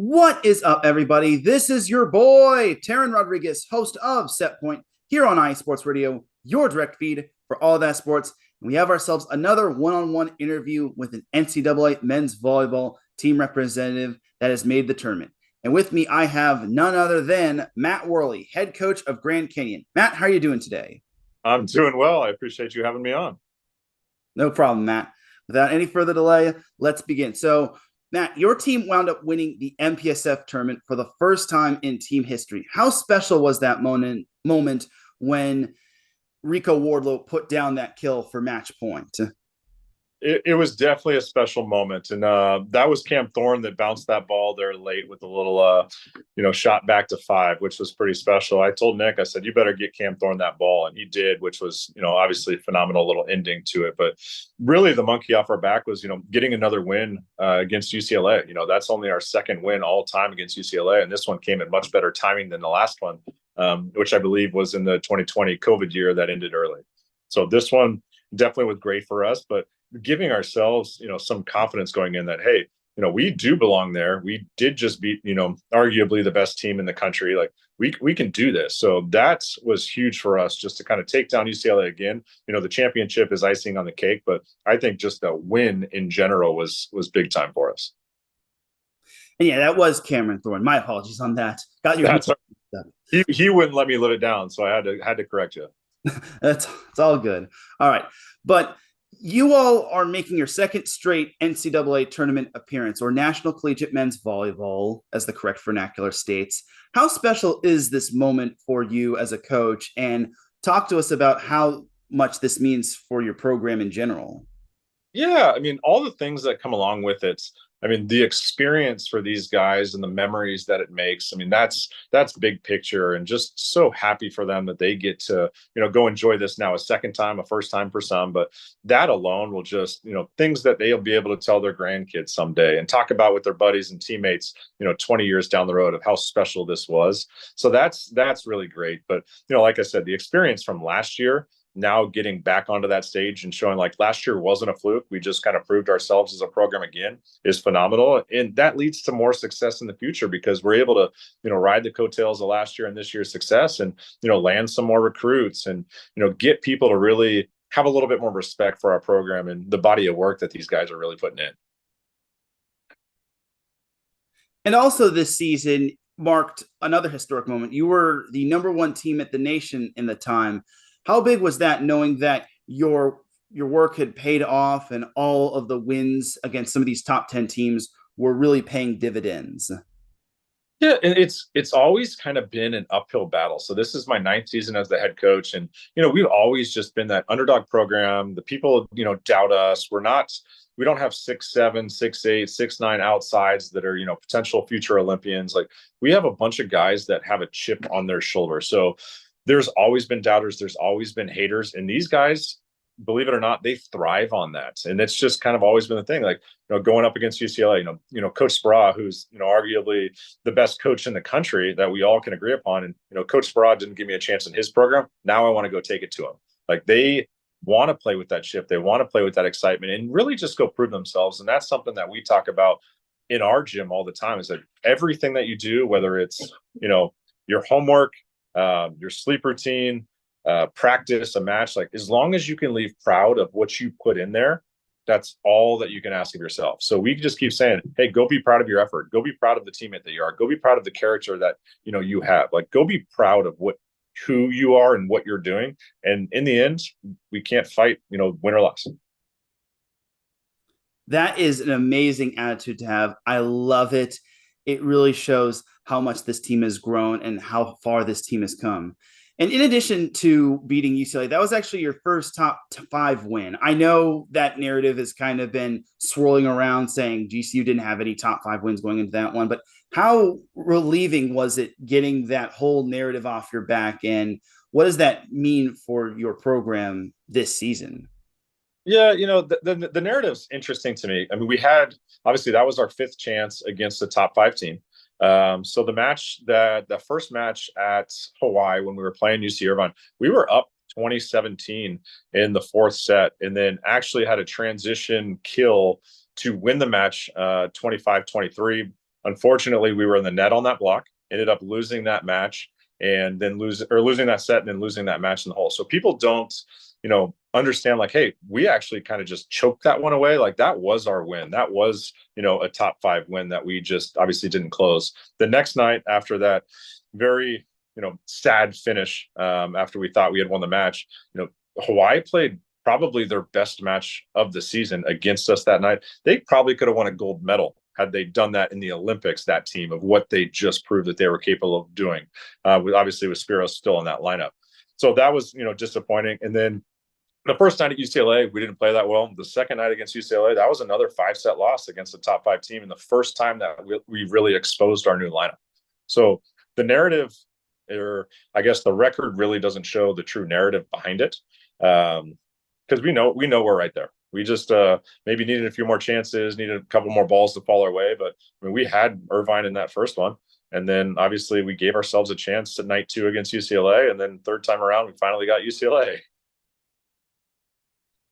What is up, everybody? This is your boy, Teran Rodriguez, host of Set Point here on OATIIZ Sports Radio, your direct feed for all that sports. And we have ourselves another one-on-one interview with an NCAA men's volleyball team representative that has made the tournament. And with me, I have none other than Matt Werle, head coach of Grand Canyon. Matt, how are you doing today? I'm doing well. I appreciate you having me on. No problem, Matt. Without any further delay, let's begin. So, Matt, your team wound up winning the MPSF tournament for the first time in team history. How special was that moment when Rico Wardlow put down that kill for match point? It was definitely a special moment, and that was Cam Thorne that bounced that ball there late with a little, shot back to 5, which was pretty special. I told Nick, I said, you better get Cam Thorne that ball, and he did, which was, obviously a phenomenal little ending to it. But really, the monkey off our back was, getting another win against UCLA. That's only our second win all time against UCLA, and this one came at much better timing than the last one, which I believe was in the 2020 COVID year that ended early. So this one definitely was great for us, but giving ourselves, some confidence going in that, hey, we do belong there. We did just beat, arguably the best team in the country. Like we can do this. So that was huge for us just to kind of take down UCLA again. The championship is icing on the cake, but I think just the win in general was big time for us. And yeah, that was Cameron Thorne. My apologies on that. Got your he wouldn't let me live it down, so I had to correct you. It's all good. All right. But you all are making your second straight NCAA tournament appearance, or National Collegiate Men's Volleyball, as the correct vernacular states. How special is this moment for you as a coach? And talk to us about how much this means for your program in general. Yeah, I mean, all the things that come along with it. I mean, the experience for these guys and the memories that it makes. I mean, that's big picture, and just so happy for them that they get to, go enjoy this now a second time, a first time for some. But that alone will just, things that they'll be able to tell their grandkids someday and talk about with their buddies and teammates, 20 years down the road of how special this was. So that's really great. But, like I said, the experience from last year, now getting back onto that stage and showing like last year wasn't a fluke. We just kind of proved ourselves as a program again is phenomenal. And that leads to more success in the future because we're able to, ride the coattails of last year and this year's success and, land some more recruits and, get people to really have a little bit more respect for our program and the body of work that these guys are really putting in. And also this season marked another historic moment. You were the number one team at the nation in the time. How big was that, knowing that your work had paid off and all of the wins against some of these top 10 teams were really paying dividends? Yeah, and it's always kind of been an uphill battle. So this is my 9th season as the head coach, and we've always just been that underdog program. The people doubt us. We don't have 6'7", 6'8", 6'9" outsides that are potential future Olympians. Like we have a bunch of guys that have a chip on their shoulder. So there's always been doubters. There's always been haters. And these guys, believe it or not, they thrive on that. And it's just kind of always been the thing, like, going up against UCLA, Coach Speraw, who's, arguably the best coach in the country that we all can agree upon. And, Coach Speraw didn't give me a chance in his program. Now I want to go take it to him. Like they want to play with that chip. They want to play with that excitement and really just go prove themselves. And that's something that we talk about in our gym all the time is that everything that you do, whether it's, your homework, your sleep routine, practice, a match, like as long as you can leave proud of what you put in there, that's all that you can ask of yourself. So we just keep saying, hey, go be proud of your effort. Go be proud of the teammate that you are. Go be proud of the character that, you have. Like, go be proud of who you are and what you're doing. And in the end, we can't fight, win or loss. That is an amazing attitude to have. I love it. It really shows how much this team has grown and how far this team has come. And in addition to beating UCLA, that was actually your first top 5 win. I know that narrative has kind of been swirling around saying GCU didn't have any top 5 wins going into that one, but how relieving was it getting that whole narrative off your back? And what does that mean for your program this season? Yeah, the narrative's interesting to me. I mean, we had, obviously that was our 5th chance against the top 5 team. So the first match at Hawaii when we were playing UC Irvine, we were up 2017 in the 4th set, and then actually had a transition kill to win the match 25-23. Unfortunately, we were in the net on that block, ended up losing that match, and then losing that set and then losing that match in the hole. So people don't, understand, like, hey, we actually kind of just choked that one away. Like, that was our win. That was, a top 5 win that we just obviously didn't close. The next night after that very, sad finish, after we thought we had won the match, Hawaii played probably their best match of the season against us that night. They probably could have won a gold medal had they done that in the Olympics, that team, of what they just proved that they were capable of doing. Obviously with Spiros still in that lineup. So that was, disappointing. And then the first night at UCLA, we didn't play that well. The second night against UCLA, that was another 5-set loss against a top 5 team. And the first time that we really exposed our new lineup. So the narrative, or I guess the record, really doesn't show the true narrative behind it. Because we know we're right there. We just maybe needed a few more chances, needed a couple more balls to fall our way. But I mean, we had Irvine in that first one. And then obviously we gave ourselves a chance at night 2 against UCLA. And then third time around, we finally got UCLA.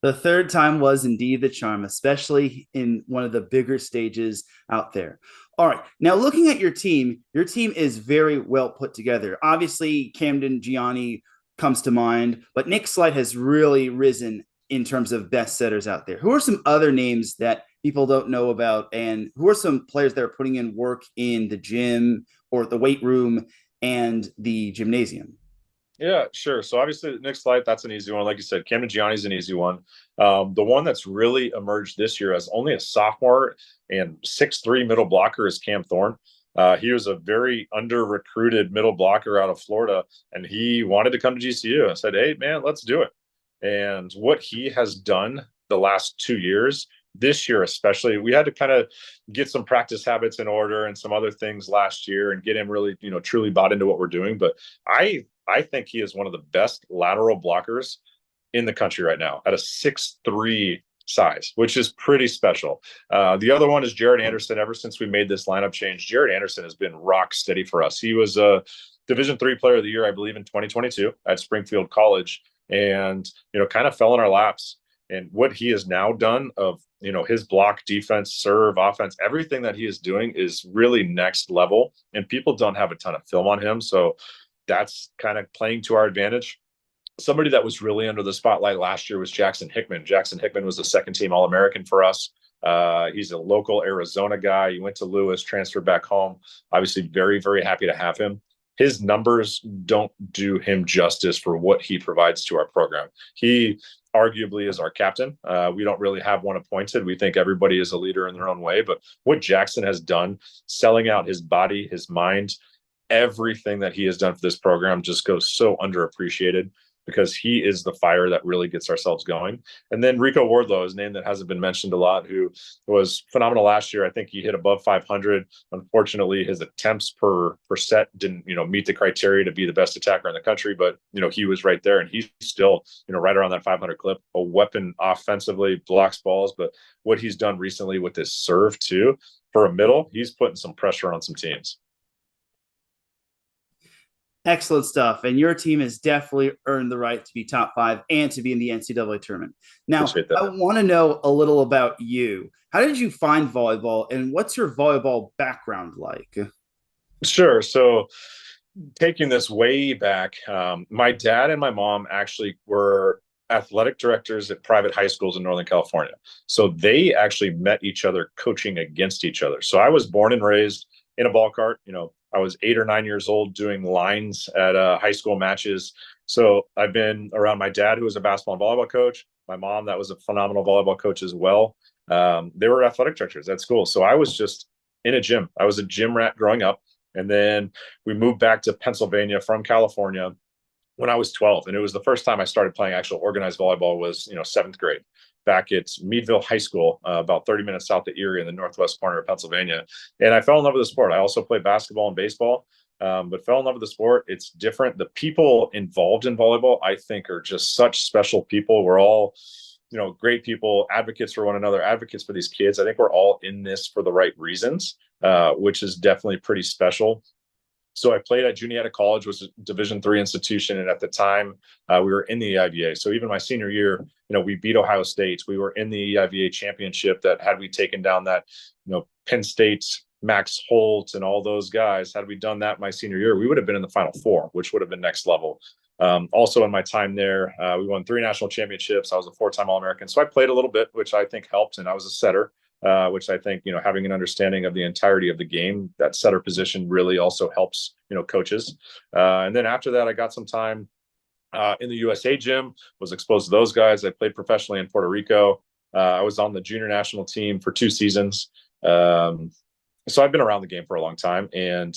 The third time was indeed the charm, especially in one of the bigger stages out there. All right. Now, looking at your team is very well put together. Obviously, Camden Gianni comes to mind, but Nick Slight has really risen in terms of best setters out there. Who are some other names that people don't know about, and who are some players that are putting in work in the gym or the weight room and the gymnasium? Yeah, sure. So obviously Nick Slight, that's an easy one. Like you said, Camden Gianni's an easy one. The one that's really emerged this year as only a sophomore and 6'3" middle blocker is Cam Thorne. He was a very under-recruited middle blocker out of Florida, and he wanted to come to GCU. I said, hey, man, let's do it. And what he has done the last 2 years, this year especially, we had to kind of get some practice habits in order and some other things last year and get him really, truly bought into what we're doing. But I think he is one of the best lateral blockers in the country right now at a 6'3" size, which is pretty special. The other one is Jared Anderson. Ever since we made this lineup change, Jared Anderson has been rock steady for us. He was a Division III Player of the Year, I believe, in 2022 at Springfield College, and kind of fell in our laps. And what he has now done of his block, defense, serve, offense, everything that he is doing is really next level. And people don't have a ton of film on him, so that's kind of playing to our advantage. Somebody that was really under the spotlight last year was Jackson Hickman. Jackson Hickman was a second-team All-American for us. He's a local Arizona guy. He went to Lewis, transferred back home. Obviously, very, very happy to have him. His numbers don't do him justice for what he provides to our program. He arguably is our captain. We don't really have one appointed. We think everybody is a leader in their own way. But what Jackson has done, selling out his body, his mind, everything that he has done for this program just goes so underappreciated, because he is the fire that really gets ourselves going. And then Rico Wardlow, his name that hasn't been mentioned a lot, who was phenomenal last year. I think he hit above 500. Unfortunately, his attempts per set didn't, meet the criteria to be the best attacker in the country. But, he was right there, and he's still, right around that 500 clip, a weapon offensively, blocks balls. But what he's done recently with his serve too, for a middle, he's putting some pressure on some teams. Excellent stuff. And your team has definitely earned the right to be top 5 and to be in the NCAA tournament. Now, I want to know a little about you. How did you find volleyball, and what's your volleyball background like? Sure. So taking this way back, my dad and my mom actually were athletic directors at private high schools in Northern California. So they actually met each other coaching against each other. So I was born and raised in a ball cart. I was 8 or 9 years old doing lines at high school matches. So I've been around my dad, who was a basketball and volleyball coach, my mom, that was a phenomenal volleyball coach as well. They were athletic directors at school. So I was just in a gym. I was a gym rat growing up. And then we moved back to Pennsylvania from California when I was 12. And it was the first time I started playing actual organized volleyball was, 7th grade. Back at Meadville High School, about 30 minutes south of Erie in the northwest corner of Pennsylvania. And I fell in love with the sport. I also played basketball and baseball, but fell in love with the sport. It's different. The people involved in volleyball, I think, are just such special people. We're all, great people, advocates for one another, advocates for these kids. I think we're all in this for the right reasons, which is definitely pretty special. So I played at Juniata College, which was a Division III institution. And at the time, we were in the EIVA. So even my senior year, we beat Ohio State. We were in the EIVA championship that had we taken down that, Penn State Max Holt and all those guys, had we done that my senior year, we would have been in the Final Four, which would have been next level. Also in my time there, we won 3 national championships. I was a 4-time All-American. So I played a little bit, which I think helped. And I was a setter, which I think, having an understanding of the entirety of the game, that setter position really also helps, coaches. And then after that, I got some time in the USA gym, was exposed to those guys. I played professionally in Puerto Rico. I was on the junior national team for 2 seasons. So I've been around the game for a long time. And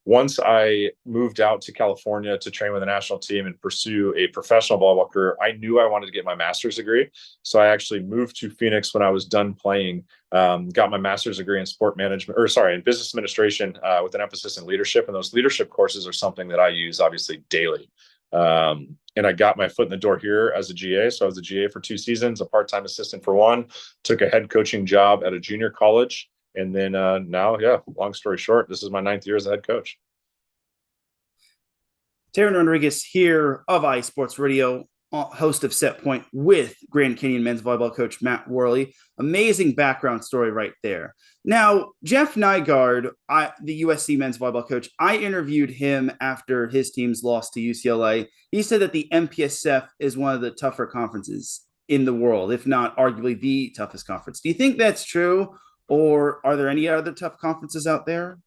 once I moved out to California to train with the national team and pursue a professional volleyball career, I knew I wanted to get my master's degree. So I actually moved to Phoenix when I was done playing, got my master's degree in in business administration with an emphasis in leadership. And those leadership courses are something that I use obviously daily. And I got my foot in the door here as a GA. So I was a GA for 2 seasons, a part-time assistant for 1, took a head coaching job at a junior college. And then now, long story short, this is my 9th year as a head coach. Teran Rodriguez here of OATIIZ Sports Radio, host of Set Point with Grand Canyon men's volleyball coach Matt Werle. Amazing background story right there. Now, Jeff Nygaard, the USC men's volleyball coach, I interviewed him after his team's loss to UCLA. He said that the MPSF is one of the tougher conferences in the world, if not arguably the toughest conference. Do you think that's true? Or are there any other tough conferences out there?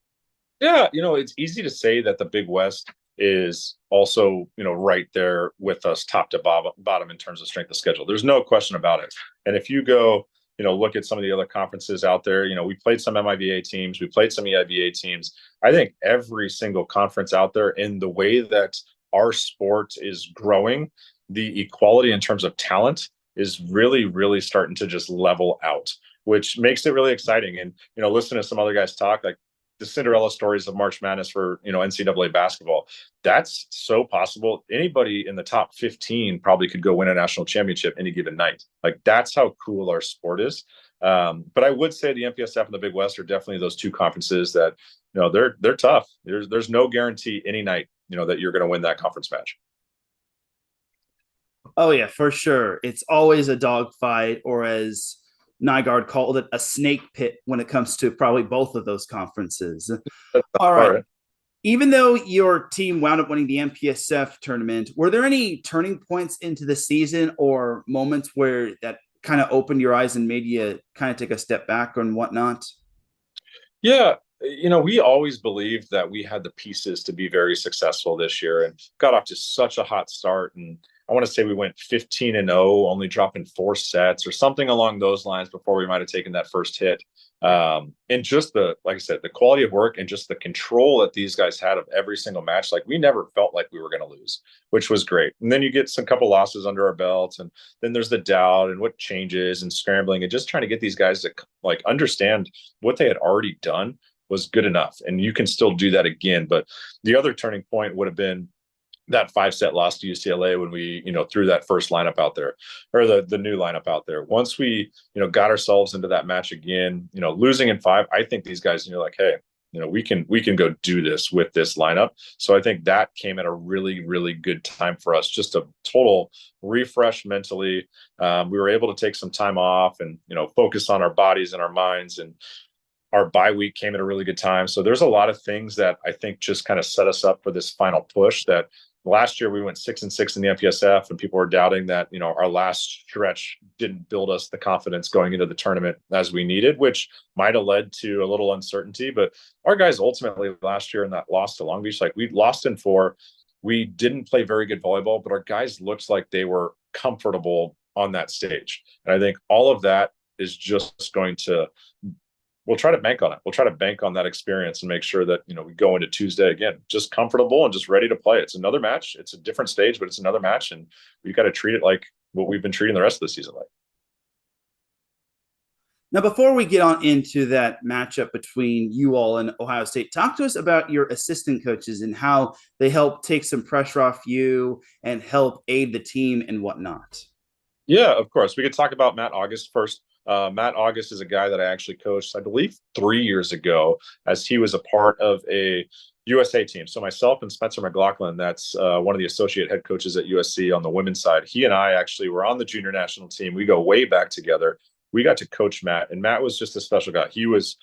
Yeah, it's easy to say that the Big West is also, right there with us top to bottom in terms of strength of schedule. There's no question about it. And if you go, look at some of the other conferences out there, we played some MIVA teams, we played some EIVA teams. I think every single conference out there, in the way that our sport is growing, the equality in terms of talent is really, really starting to just level out, which makes it really exciting. And, listen to some other guys talk, like the Cinderella stories of March Madness for, NCAA basketball. That's so possible. Anybody in the top 15 probably could go win a national championship any given night. Like, that's how cool our sport is. But I would say the MPSF and the Big West are definitely those 2 conferences that, they're tough. There's no guarantee any night, that you're going to win that conference match. Oh yeah, for sure. It's always a dogfight, or as Nygaard called it, a snake pit when it comes to probably both of those conferences. All right. Even though your team wound up winning the MPSF tournament, were there any turning points into the season or moments where that kind of opened your eyes and made you kind of take a step back and whatnot? Yeah. We always believed that we had the pieces to be very successful this year, and got off to such a hot start. And I want to say we went 15-0, only dropping 4 sets or something along those lines before we might have taken that first hit. And just like I said, the quality of work and just the control that these guys had of every single match, like we never felt like we were going to lose, which was great. And then you get some couple losses under our belts, and then there's the doubt and what changes and scrambling and just trying to get these guys to understand what they had already done was good enough. And you can still do that again. But the other turning point would have been that 5-set loss to UCLA when we, threw that first lineup out there, or the new lineup out there. Once we, got ourselves into that match again, losing in 5, I think these guys, like, hey, we can go do this with this lineup. So I think that came at a really, really good time for us, just a total refresh mentally. We were able to take some time off and, focus on our bodies and our minds, and our bye week came at a really good time. So there's a lot of things that I think just kind of set us up for this final push. That last year we went 6-6 in the MPSF, and people were doubting that, our last stretch didn't build us the confidence going into the tournament as we needed, which might have led to a little uncertainty. But our guys ultimately last year in that loss to Long Beach, like we lost in 4, we didn't play very good volleyball, but our guys looked like they were comfortable on that stage. And I think all of that is just going to, we'll try to bank on it. We'll try to bank on that experience and make sure that, we go into Tuesday again, just comfortable and just ready to play. It's another match. It's a different stage, but it's another match. And we've got to treat it like what we've been treating the rest of the season like. Now, before we get on into that matchup between you all and Ohio State, talk to us about your assistant coaches and how they help take some pressure off you and help aid the team and whatnot. Yeah, of course. We could talk about Matt August first. Matt August is a guy that I actually coached, I believe, 3 years ago, as he was a part of a USA team. So myself and Spencer McLaughlin, that's one of the associate head coaches at USC on the women's side. He and I actually were on the junior national team. We go way back together. We got to coach Matt, and Matt was just a special guy. He was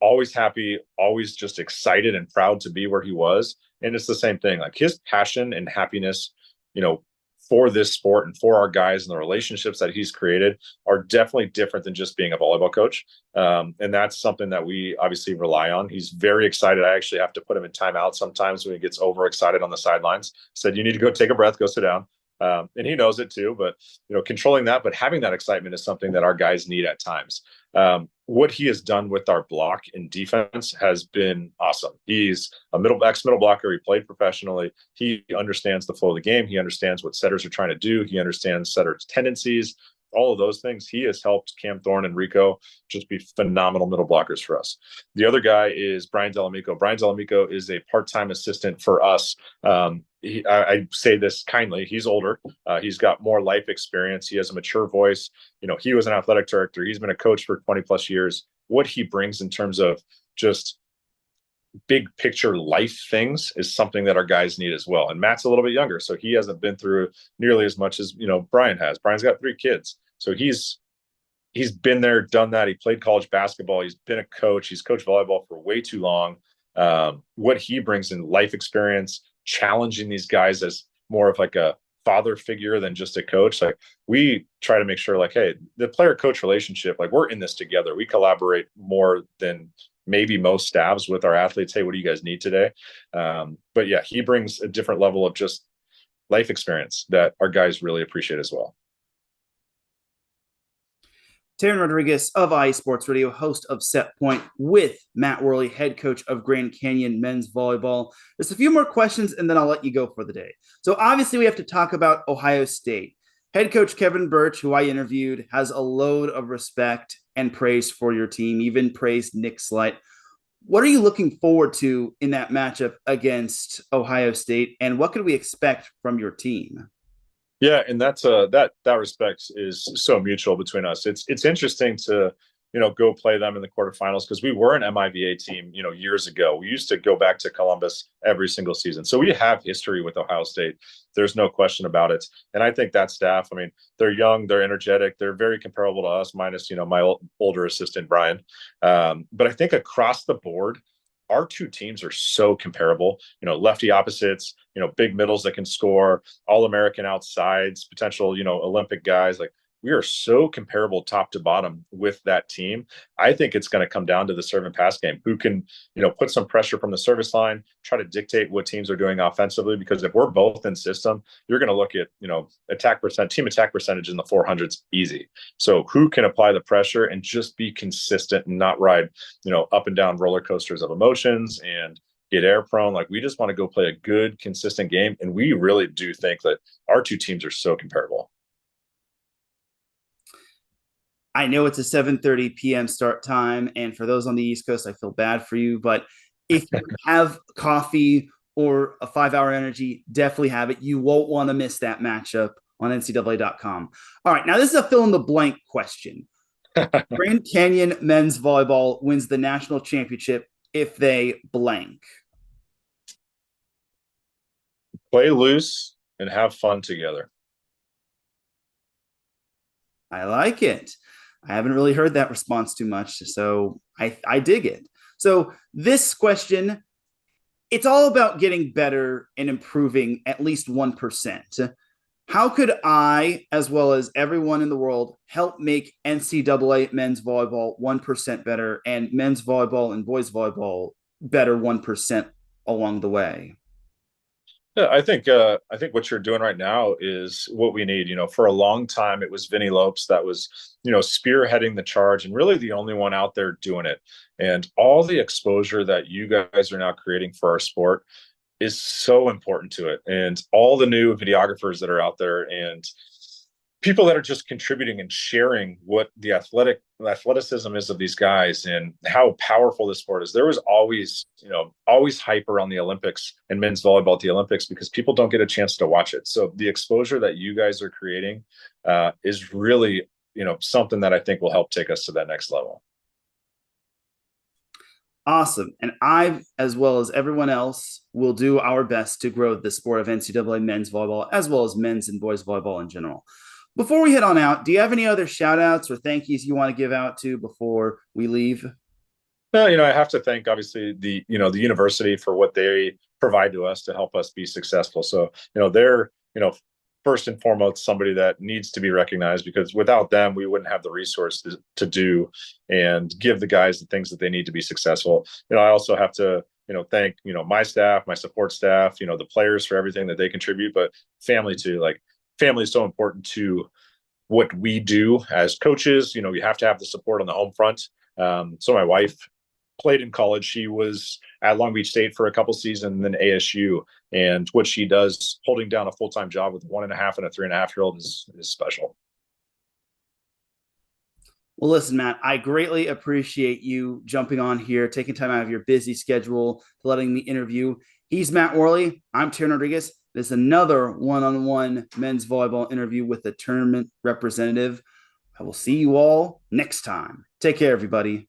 always happy, always just excited and proud to be where he was. And it's the same thing. Like his passion and happiness, you know, for this sport and for our guys and the relationships that he's created are definitely different than just being a volleyball coach. And that's something that we obviously rely on. He's very excited. I actually have to put him in timeout sometimes when he gets overexcited on the sidelines. Said, you need to go take a breath, go sit down. And he knows it too, but controlling that, but having that excitement is something that our guys need at times. What he has done with our block in defense has been awesome. He's a middle blocker. He played professionally. He understands the flow of the game. He understands what setters are trying to do. He understands setters' tendencies. All of those things. He has helped Cam Thorne and Rico just be phenomenal middle blockers for us. The other guy is Brian Delamico. Brian Delamico is a part-time assistant for us. I say this kindly. He's older. He's got more life experience. He has a mature voice. He was an athletic director. He's been a coach for 20 plus years. What he brings in terms of just big picture life things is something that our guys need as well. And Matt's a little bit younger, so he hasn't been through nearly as much as Brian has. Brian's got 3 kids, so he's been there, done that. He played college basketball. He's been a coach. He's coached volleyball for way too long. What he brings in life experience, challenging these guys as more of like a father figure than just a coach. Like we try to make sure, like, hey, the player coach relationship, like we're in this together. We collaborate more than maybe most staffs with our athletes. Hey, what do you guys need today? But yeah, he brings a different level of just life experience that our guys really appreciate as well. Teran Rodriguez of OATIIZ Sports Radio, host of Set Point, with Matt Werle, head coach of Grand Canyon men's volleyball. There's a few more questions, and then I'll let you go for the day. So obviously we have to talk about Ohio State. Head coach Kevin Birch, who I interviewed, has a load of respect and praise for your team, even praised Nick Slight. What are you looking forward to in that matchup against Ohio State, and what can we expect from your team? Yeah, and that's that respect is so mutual between us. It's interesting to go play them in the quarterfinals because we were an MIVA team years ago. We used to go back to Columbus every single season, so we have history with Ohio State. There's no question about it. And I think that staff, I mean, they're young, they're energetic, they're very comparable to us, minus my older assistant Brian. But I think across the board, our two teams are so comparable, lefty opposites, big middles that can score, all-American outsides, potential, Olympic guys. Like we are so comparable top to bottom with that team. I think it's going to come down to the serve and pass game. Who can, put some pressure from the service line, try to dictate what teams are doing offensively, because if we're both in system, you're going to look at, team attack percentage in the 400s easy. So who can apply the pressure and just be consistent and not ride, up and down roller coasters of emotions and get air prone. Like we just want to go play a good, consistent game. And we really do think that our two teams are so comparable. I know it's a 7:30 p.m. start time, and for those on the East Coast, I feel bad for you. But if you have coffee or a 5-hour energy, definitely have it. You won't want to miss that matchup on NCAA.com. All right, now this is a fill-in-the-blank question. Grand Canyon men's volleyball wins the national championship if they blank. Play loose and have fun together. I like it. I haven't really heard that response too much, so I dig it. So this question, it's all about getting better and improving at least 1%. How could I, as well as everyone in the world, help make NCAA men's volleyball 1% better and men's volleyball and boys volleyball better 1% along the way? Yeah, I think what you're doing right now is what we need. For a long time, it was Vinny Lopes that was, spearheading the charge and really the only one out there doing it. And all the exposure that you guys are now creating for our sport is so important to it. And all the new videographers that are out there and people that are just contributing and sharing what the athleticism is of these guys and how powerful this sport is. There was always hype around the Olympics and men's volleyball at the Olympics because people don't get a chance to watch it. So the exposure that you guys are creating is really, something that I think will help take us to that next level. Awesome. And I, as well as everyone else, will do our best to grow the sport of NCAA men's volleyball, as well as men's and boys volleyball in general. Before we head on out, do you have any other shout outs or thank yous you want to give out to before we leave? No, I have to thank obviously the university for what they provide to us to help us be successful. So, they're, first and foremost somebody that needs to be recognized, because without them, we wouldn't have the resources to do and give the guys the things that they need to be successful. I also have to, thank, my staff, my support staff, the players for everything that they contribute, but family too. Like, family is so important to what we do as coaches. You have to have the support on the home front. So my wife played in college. She was at Long Beach State for a couple seasons, and then ASU. And what she does, holding down a full-time job with 1.5 and a 3.5-year-old, is special. Well, listen, Matt, I greatly appreciate you jumping on here, taking time out of your busy schedule to letting me interview. He's Matt Werle. I'm Teran Rodriguez. This is another one-on-one men's volleyball interview with the tournament representative. I will see you all next time. Take care, everybody.